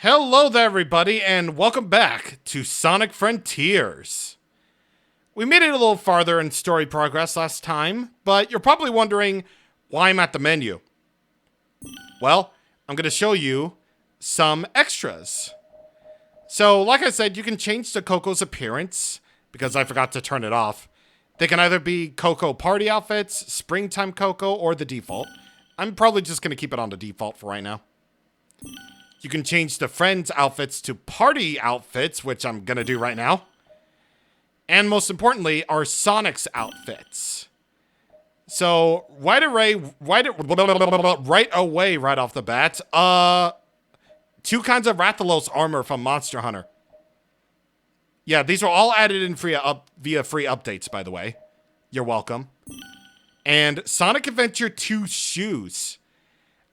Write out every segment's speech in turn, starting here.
Hello there, everybody, and welcome back to Sonic Frontiers. We made it a little farther in story progress last time, but you're probably wondering why I'm at the menu. Well, I'm going to show you some extras. So, like I said, you can change the Coco's appearance, because I forgot to turn it off. They can either be Coco party outfits, springtime Coco, or the default. I'm probably just going to keep it on the default for right now. You can change the friends' outfits to party outfits, which I'm going to do right now. And most importantly, our Sonic's outfits. So, right away, right off the bat, 2 kinds of Rathalos armor from Monster Hunter. Yeah, these are all added in via free updates, by the way. You're welcome. And Sonic Adventure 2 shoes.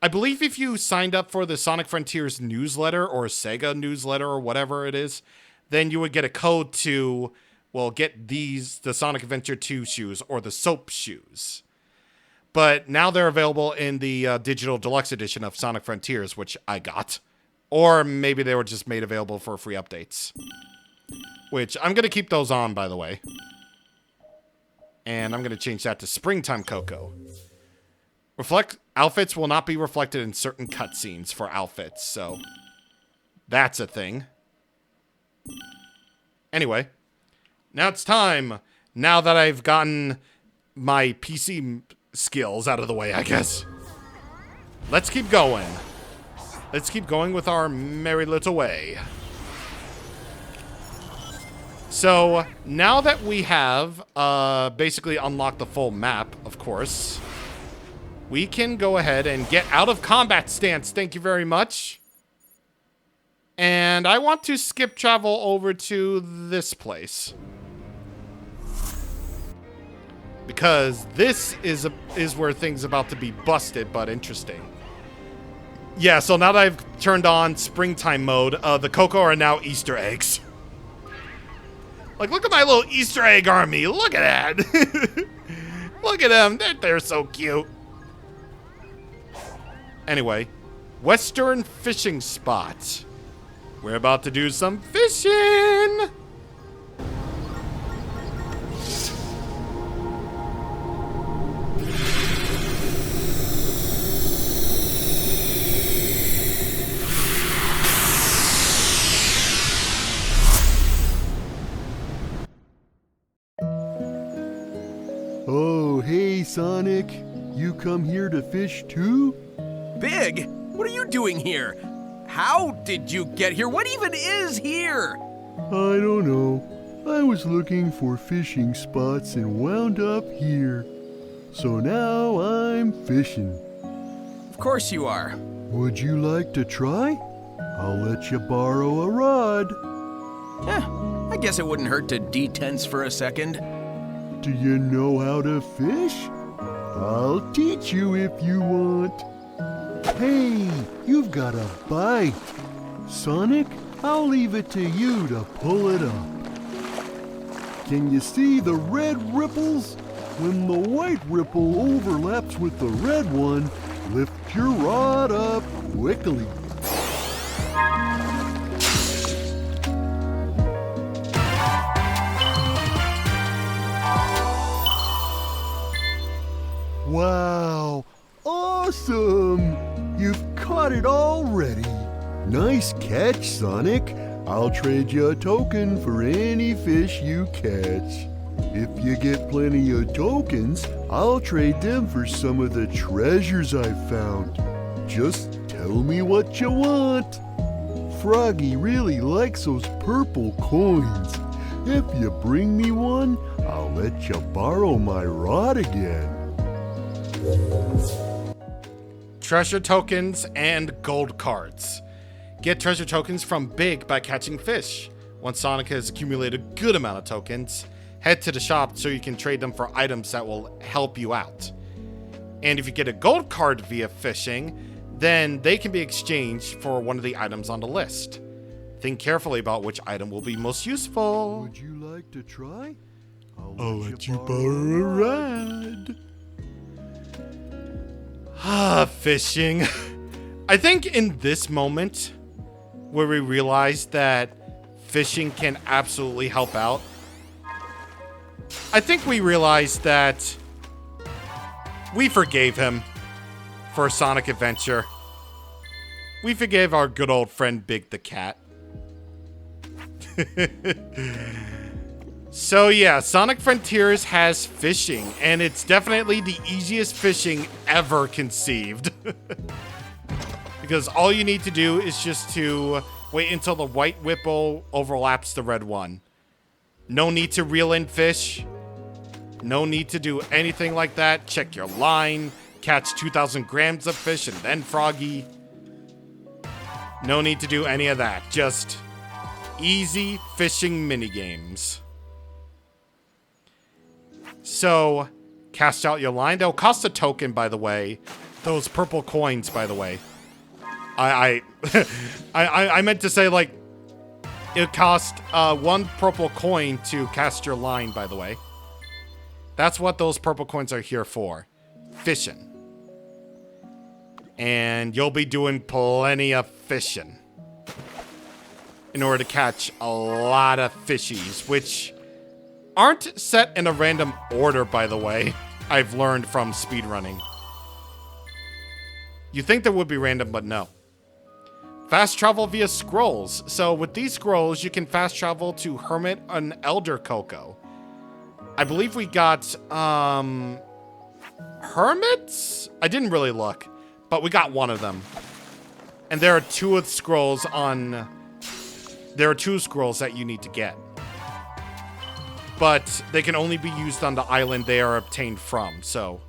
I believe if you signed up for the Sonic Frontiers newsletter or Sega newsletter or whatever it is, then you would get a code to, well, get the Sonic Adventure 2 shoes or the soap shoes. But now they're available in the digital deluxe edition of Sonic Frontiers, which I got. Or maybe they were just made available for free updates. Which, I'm going to keep those on, by the way. And I'm going to change that to Springtime Coco. Outfits will not be reflected in certain cutscenes for outfits, so that's a thing. Anyway, now it's time. Now that I've gotten my PC skills out of the way, I guess. Let's keep going. Let's keep going with our merry little way. So, now that we have basically unlocked the full map, of course, we can go ahead and get out of combat stance. Thank you very much. And I want to skip travel over to this place. Because this is where things are about to be busted, but interesting. Yeah, so now that I've turned on springtime mode, the Coco are now Easter eggs. Like, look at my little Easter egg army. Look at that. Look at them. They're so cute. Anyway, Western Fishing Spot. We're about to do some fishing. Oh, hey, Sonic. You come here to fish too? Big, what are you doing here? How did you get here? What even is here? I don't know. I was looking for fishing spots and wound up here. So now I'm fishing. Of course you are. Would you like to try? I'll let you borrow a rod. I guess it wouldn't hurt to detense for a second. Do you know how to fish? I'll teach you if you want. Hey, you've got a bite. Sonic, I'll leave it to you to pull it up. Can you see the red ripples? When the white ripple overlaps with the red one, lift your rod up quickly. Wow, awesome! You've caught it already. Nice catch, Sonic. I'll trade you a token for any fish you catch. If you get plenty of tokens, I'll trade them for some of the treasures I've found. Just tell me what you want. Froggy really likes those purple coins. If you bring me one, I'll let you borrow my rod again. Treasure tokens and gold cards. Get treasure tokens from Big by catching fish. Once Sonic has accumulated a good amount of tokens, head to the shop so you can trade them for items that will help you out. And if you get a gold card via fishing, then they can be exchanged for one of the items on the list. Think carefully about which item will be most useful. Would you like to try? I'll let you borrow a rod. Fishing. I think in this moment, where we realized that fishing can absolutely help out. I think we realized that we forgave him for a Sonic adventure. We forgave our good old friend Big the Cat. So yeah, Sonic Frontiers has fishing, and it's definitely the easiest fishing ever conceived. Because all you need to do is just to wait until the white Whipple overlaps the red one. No need to reel in fish. No need to do anything like that. Check your line, catch 2,000 grams of fish, and then Froggy. No need to do any of that. Just easy fishing minigames. So, cast out your line. They'll cost a token, by the way. Those purple coins, by the way. I meant to say, like, it cost 1 purple coin to cast your line, by the way. That's what those purple coins are here for. Fishing. And you'll be doing plenty of fishing in order to catch a lot of fishies, which aren't set in a random order, by the way. I've learned from speedrunning. You think they would be random, but no. Fast travel via scrolls. So with these scrolls, you can fast travel to Hermit and Elder Coco. I believe we got, Hermits? I didn't really look, but we got one of them. And there are 2 scrolls on... There are 2 scrolls that you need to get. But they can only be used on the island they are obtained from, so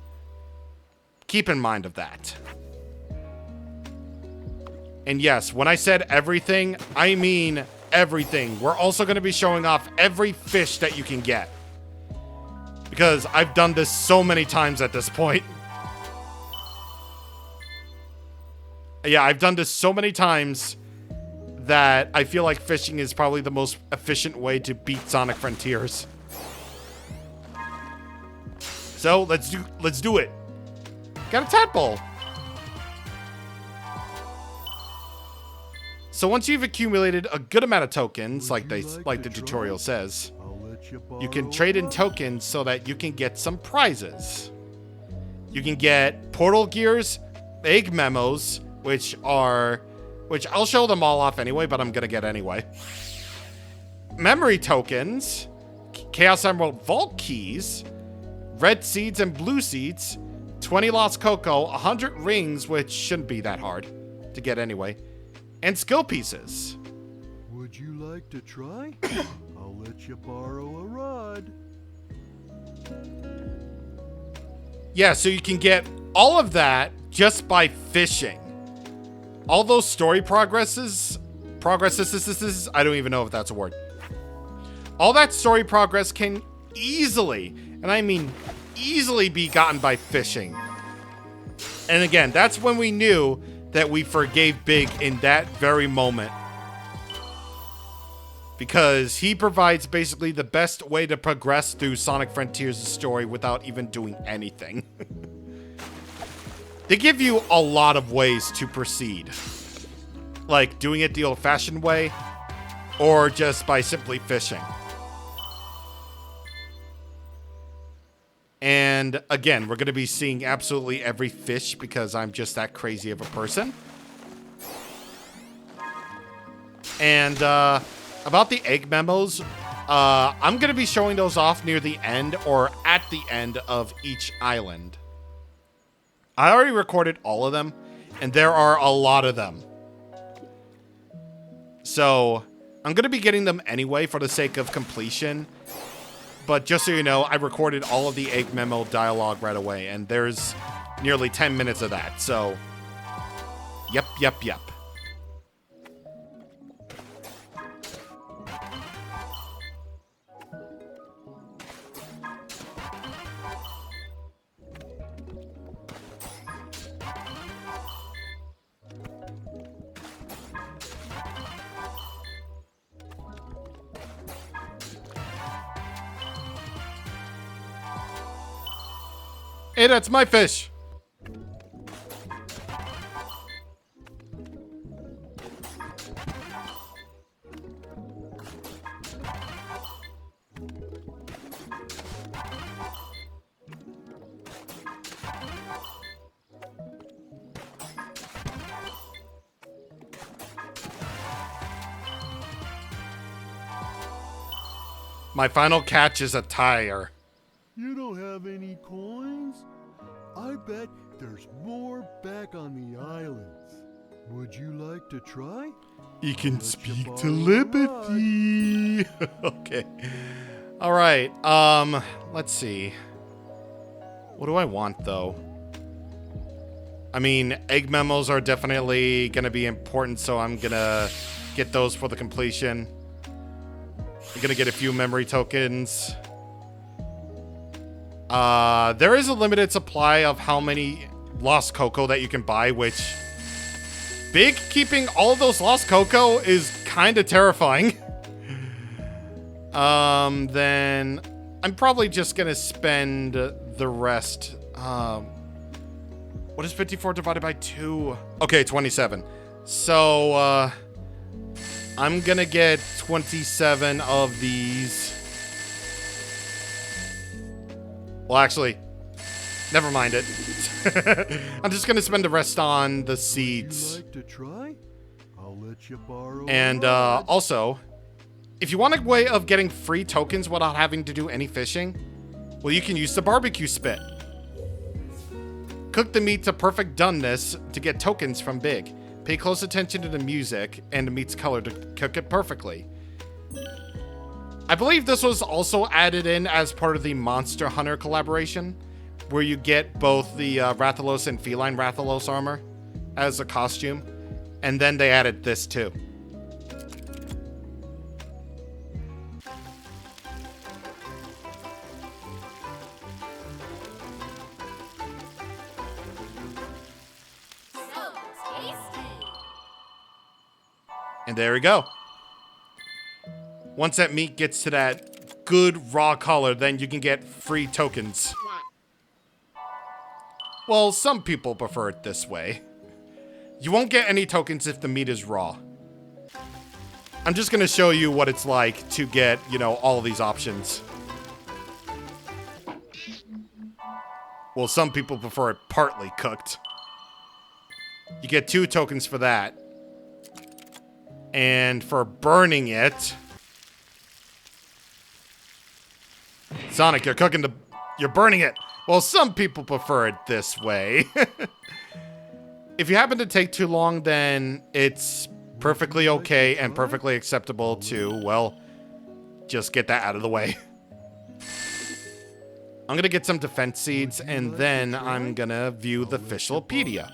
keep in mind of that. And yes, when I said everything, I mean everything. We're also going to be showing off every fish that you can get. Because I've done this so many times at this point. Yeah, I've done this so many times that I feel like fishing is probably the most efficient way to beat Sonic Frontiers. So let's do it. Got a tadpole. So once you've accumulated a good amount of tokens, like the tutorial says, you can trade in tokens so that you can get some prizes. You can get portal gears, egg memos, which I'll show them all off anyway, but I'm gonna get anyway. Memory tokens, Chaos Emerald Vault keys, red seeds and blue seeds, 20 lost cocoa, 100 rings, which shouldn't be that hard to get anyway, and skill pieces. Would you like to try? I'll let you borrow a rod. Yeah, so you can get all of that just by fishing. All those story progresses, I don't even know if that's a word. All that story progress can easily, and I mean easily, be gotten by fishing. And again, that's when we knew that we forgave Big in that very moment. Because he provides basically the best way to progress through Sonic Frontiers' story without even doing anything. They give you a lot of ways to proceed. Like doing it the old-fashioned way, or just by simply fishing. And again, we're going to be seeing absolutely every fish because I'm just that crazy of a person. And about the egg memos, I'm going to be showing those off near the end or at the end of each island. I already recorded all of them, and there are a lot of them. So I'm going to be getting them anyway for the sake of completion. But just so you know, I recorded all of the egg memo dialogue right away, and there's nearly 10 minutes of that, so yep. Hey, that's my fish. My final catch is a tire. You don't have any coins? I bet there's more back on the islands. Would you like to try? You can Let you speak borrow a telepathy. Okay. All right. Let's see. What do I want though? I mean, egg memos are definitely gonna be important, so I'm gonna get those for the completion. I'm gonna get a few memory tokens. There is a limited supply of how many lost cocoa that you can buy, which Big keeping all of those lost cocoa is kind of terrifying. Then I'm probably just gonna spend the rest. What is 54 divided by 2? Okay, 27. So, I'm gonna get 27 of these. Well, actually, never mind it. I'm just gonna spend the rest on the seeds. Would you like to try? I'll let you borrow. And also, if you want a way of getting free tokens without having to do any fishing, well, you can use the barbecue spit. Cook the meat to perfect doneness to get tokens from Big. Pay close attention to the music and the meat's color to cook it perfectly. I believe this was also added in as part of the Monster Hunter collaboration, where you get both the Rathalos and Feline Rathalos armor as a costume, and then they added this too. And there we go. Once that meat gets to that good raw color, then you can get free tokens. Well, some people prefer it this way. You won't get any tokens if the meat is raw. I'm just gonna show you what it's like to get, you know, all of these options. Well, some people prefer it partly cooked. You get 2 tokens for that. And for burning it... Sonic, you're burning it. Well, some people prefer it this way. If you happen to take too long, then it's perfectly okay and perfectly acceptable to, well, just get that out of the way. I'm gonna get some defense seeds, and then I'm gonna view the Fishlopedia.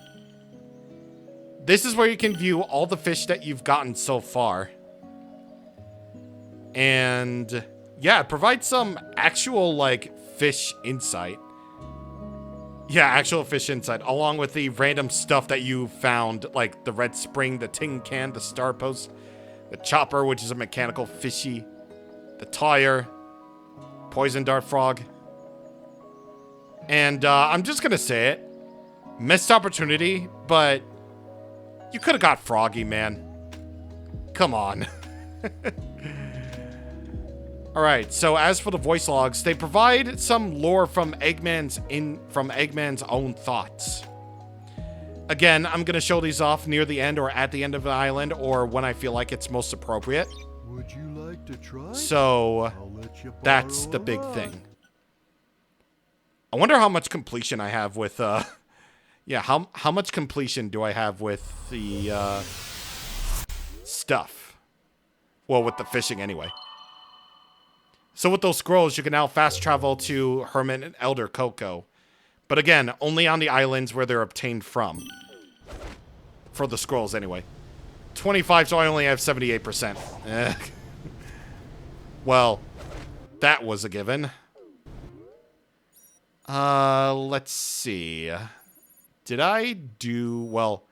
This is where you can view all the fish that you've gotten so far. And yeah, provide some actual, like, fish insight. Yeah, actual fish insight, along with the random stuff that you found, like the red spring, the tin can, the star post, the chopper, which is a mechanical fishy, the tire, poison dart frog. And I'm just gonna say it. Missed opportunity, but you could have got Froggy, man. Come on. Alright, so as for the voice logs, they provide some lore from Eggman's own thoughts. Again, I'm gonna show these off near the end or at the end of the island or when I feel like it's most appropriate. Would you like to try? So I'll let you that's borrow the a big rod. thing. I wonder how much completion I have with yeah, how much completion do I have with the stuff? Well, with the fishing anyway. So with those scrolls, you can now fast travel to Hermit and Elder Coco. But again, only on the islands where they're obtained from. For the scrolls, anyway. 25, so I only have 78%. Well, that was a given. Let's see. Did I do... Well,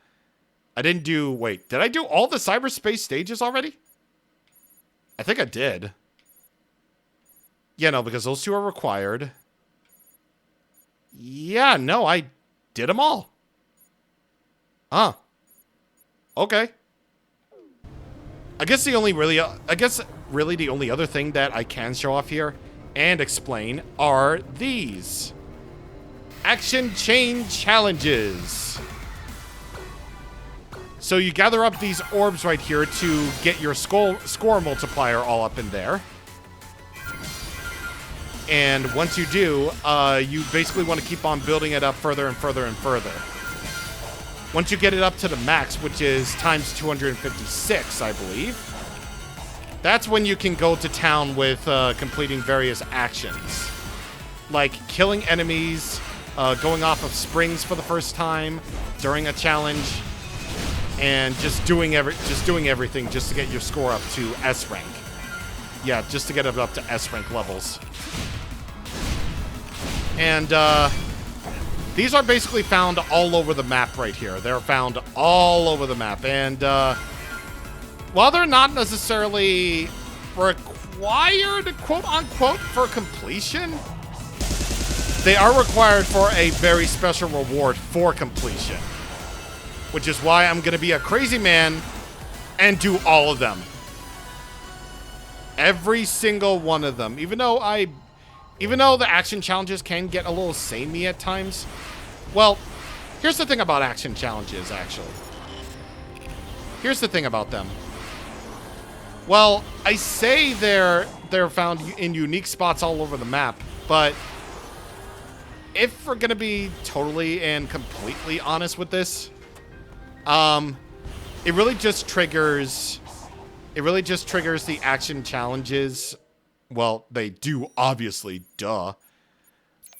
I didn't do... Wait, did I do all the cyberspace stages already? I think I did. Yeah, no, because those 2 are required. Yeah, no, I did them all. Huh. Okay. I guess really the only other thing that I can show off here and explain are these. Action Chain Challenges. So you gather up these orbs right here to get your score multiplier all up in there. And once you do, you basically want to keep on building it up further and further and further. Once you get it up to the max, which is times 256, I believe, that's when you can go to town with completing various actions. Like killing enemies, going off of springs for the first time during a challenge, and just doing everything just to get your score up to S rank. Yeah, just to get it up to S rank levels. And these are basically found all over the map right here. They're found all over the map. And while they're not necessarily required, quote unquote, for completion, they are required for a very special reward for completion. Which is why I'm going to be a crazy man and do all of them. Every single one of them. Even though the action challenges can get a little samey at times. Well, here's the thing about action challenges, actually. Here's the thing about them. Well, I say they're found in unique spots all over the map, but if we're gonna be totally and completely honest with this, it really just triggers the action challenges. Well, they do, obviously, duh.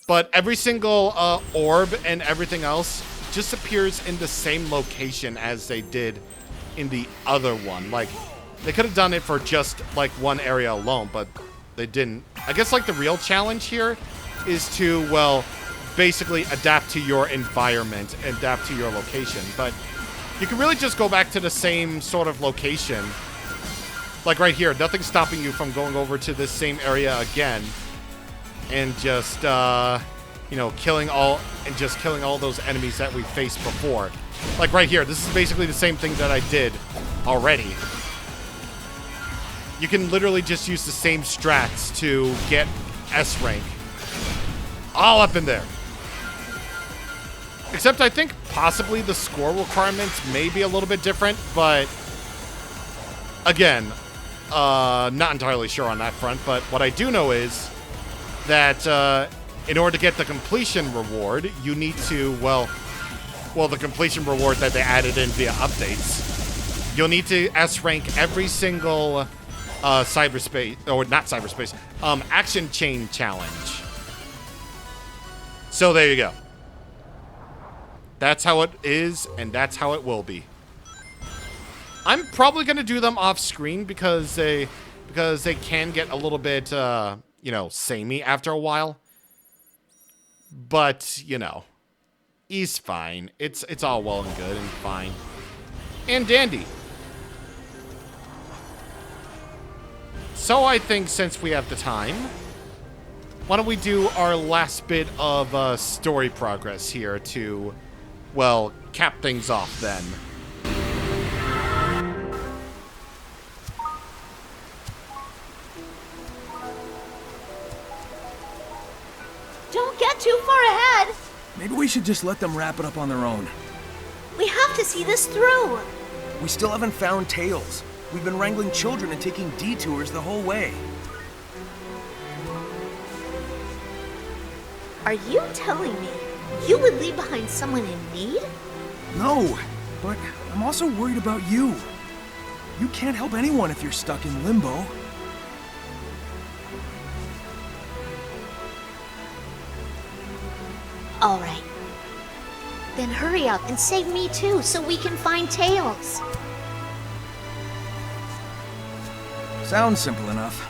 But every single orb and everything else just appears in the same location as they did in the other one. Like, they could have done it for just, like, one area alone, but they didn't. I guess, like, the real challenge here is to, well, basically adapt to your environment, adapt to your location. But you can really just go back to the same sort of location. Like right here, nothing's stopping you from going over to this same area again and just, you know, killing all those enemies that we faced before. Like right here, this is basically the same thing that I did already. You can literally just use the same strats to get S rank. All up in there. Except I think possibly the score requirements may be a little bit different, but again, not entirely sure on that front, but what I do know is that in order to get the completion reward, you need to, well, the completion reward that they added in via updates, you'll need to S rank every single cyberspace, or not cyberspace, action chain challenge. So there you go. That's how it is, and that's how it will be. I'm probably going to do them off screen because they can get a little bit, you know, samey after a while. But, you know, he's fine. It's all well and good and fine. And dandy. So I think since we have the time, why don't we do our last bit of story progress here to, well, cap things off then. Don't get too far ahead. Maybe we should just let them wrap it up on their own. We have to see this through. We still haven't found Tails. We've been wrangling children and taking detours the whole way. Are you telling me you would leave behind someone in need? No, but I'm also worried about you. You can't help anyone if you're stuck in limbo. All right. Then hurry up and save me too so we can find Tails. Sounds simple enough.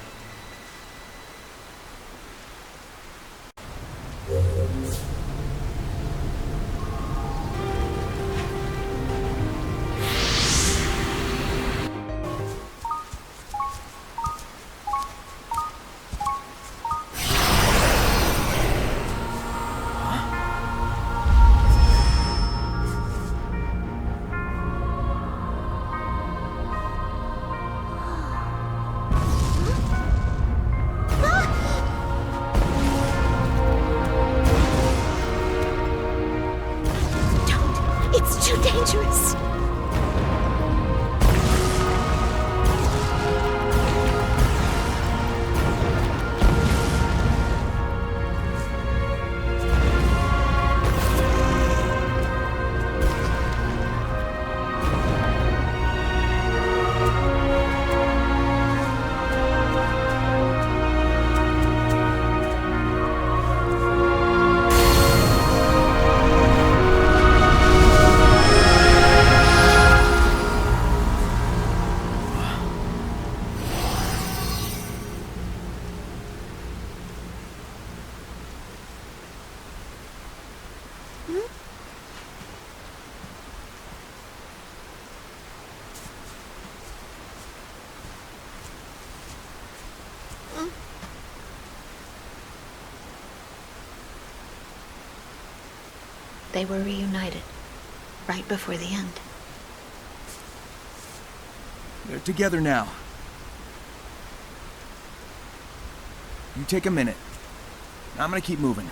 They were reunited, right before the end. They're together now. You take a minute. I'm gonna keep moving.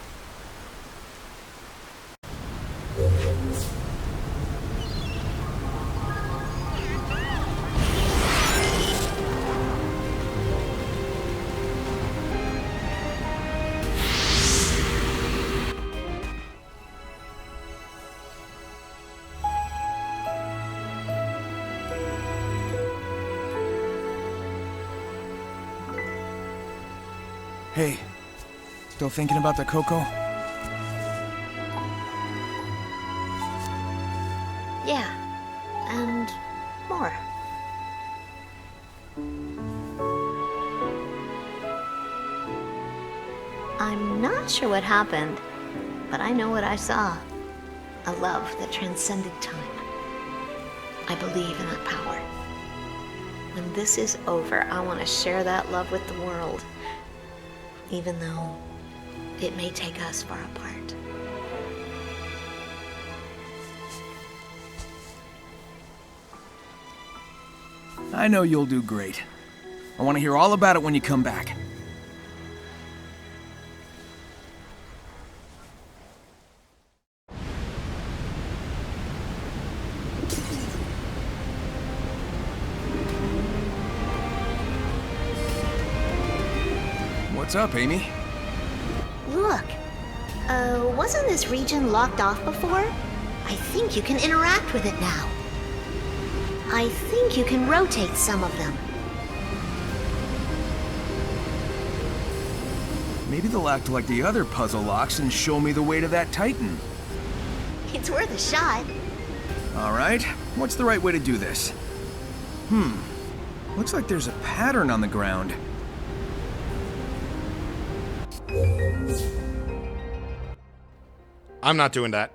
Hey, still thinking about the Coco? Yeah, and more. I'm not sure what happened, but I know what I saw. A love that transcended time. I believe in that power. When this is over, I want to share that love with the world, even though it may take us far apart. I know you'll do great. I want to hear all about it when you come back. What's up, Amy? Look, wasn't this region locked off before? I think you can interact with it now. I think you can rotate some of them. Maybe they'll act like the other puzzle locks and show me the way to that Titan. It's worth a shot. All right, what's the right way to do this? Looks like there's a pattern on the ground. I'm not doing that.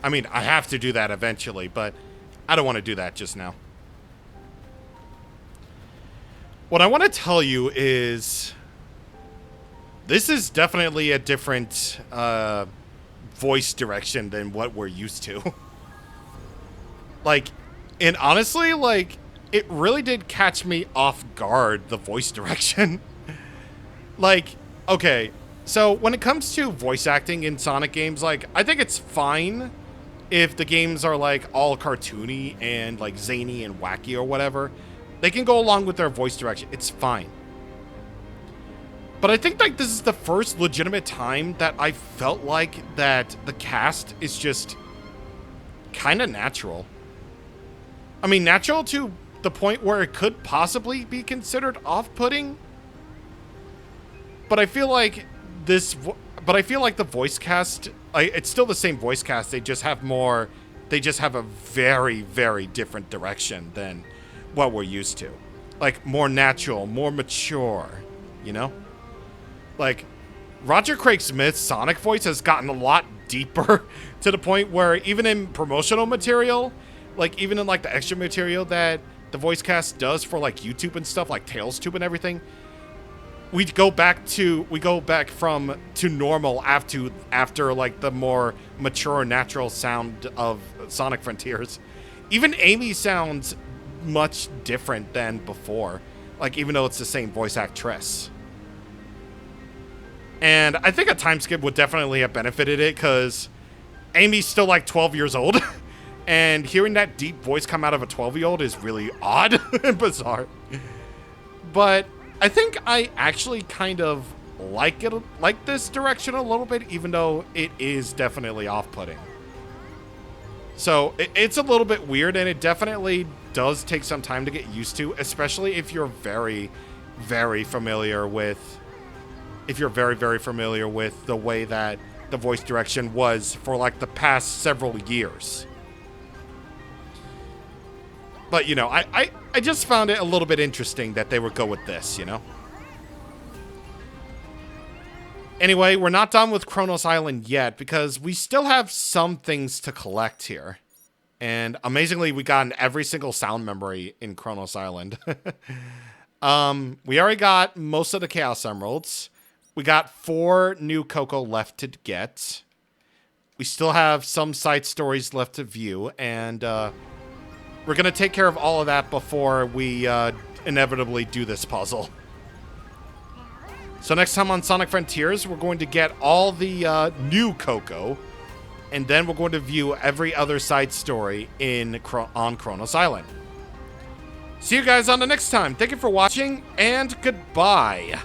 I mean, I have to do that eventually, but I don't want to do that just now. What I want to tell you is this is definitely a different voice direction than what we're used to. Like, and honestly, like, it really did catch me off guard, the voice direction. Like, okay, so when it comes to voice acting in Sonic games, like, I think it's fine if the games are, like, all cartoony and, like, zany and wacky or whatever. They can go along with their voice direction. It's fine. But I think, like, this is the first legitimate time that I felt like that the cast is just kind of natural. I mean, natural to the point where it could possibly be considered off-putting. But I feel like the voice cast, it's still the same voice cast. They just have a very, very different direction than what we're used to. Like, more natural, more mature, you know? Like, Roger Craig Smith's Sonic voice has gotten a lot deeper to the point where even in promotional material, like, even in, like, the extra material that the voice cast does for, like, YouTube and stuff, like TalesTube and everything, we go back to normal after like the more mature natural sound of Sonic Frontiers. Even Amy sounds much different than before, like, even though it's the same voice actress. And I think a time skip would definitely have benefited it, because Amy's still like 12 years old, and hearing that deep voice come out of a 12-year-old is really odd and bizarre. But I think I actually kind of like this direction a little bit, even though it is definitely off-putting. So it's a little bit weird, and it definitely does take some time to get used to, especially if you're very, very familiar with the way that the voice direction was for like the past several years. But, you know, I just found it a little bit interesting that they would go with this, you know? Anyway, we're not done with Kronos Island yet, because we still have some things to collect here. And amazingly, we got every single sound memory in Kronos Island. We already got most of the Chaos Emeralds. We got 4 new Coco left to get. We still have some side stories left to view, and we're going to take care of all of that before we inevitably do this puzzle. So next time on Sonic Frontiers, we're going to get all the new Coco, and then we're going to view every other side story on Kronos Island. See you guys on the next time. Thank you for watching, and goodbye.